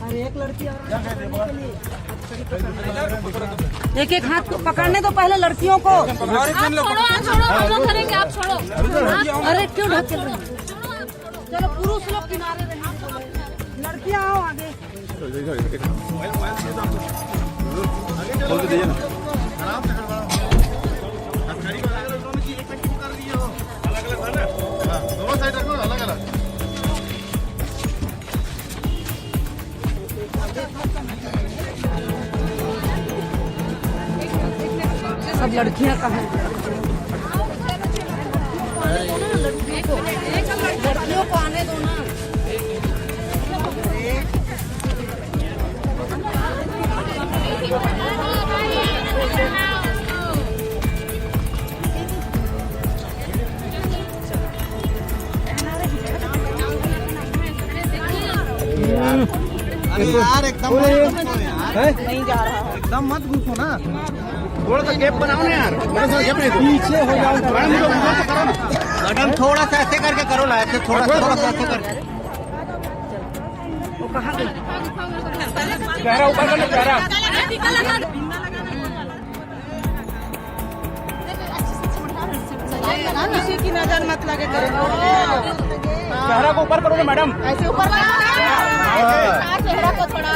अरे एक लड़की एक एक हाथ को पकड़ने दो पहले लड़कियों को। आप छोड़ो, हम लोग करेंगे, आप छोड़ो। अरे क्यों ढकेल रहे हो? चलो पुरुष लोग किनारे रहिए, लड़कियां आओ आगे। दोनों साइड रखो, अलग अलग। सब लड़कियां कहाँ हैं? लड़कियों को आने दो ना। अरे यार एकदम नहीं जा रहा है। एकदम मत घुसो ना, थोड़ा सा गैप बनाओ ना यार, थोड़ा सा गैप पीछे हो जाओ मैडम, थोड़ा सा ऐसे करके करो ना, ऐसे थोड़ा सा ऐसे करके। वो कहाँ गई? चेहरा ऊपर कर लो, चेहरा किसी की नजर मत लगे करो। चेहरा को ऊपर करो ना मैडम, ऐसे ऊपर चेहरा को थोड़ा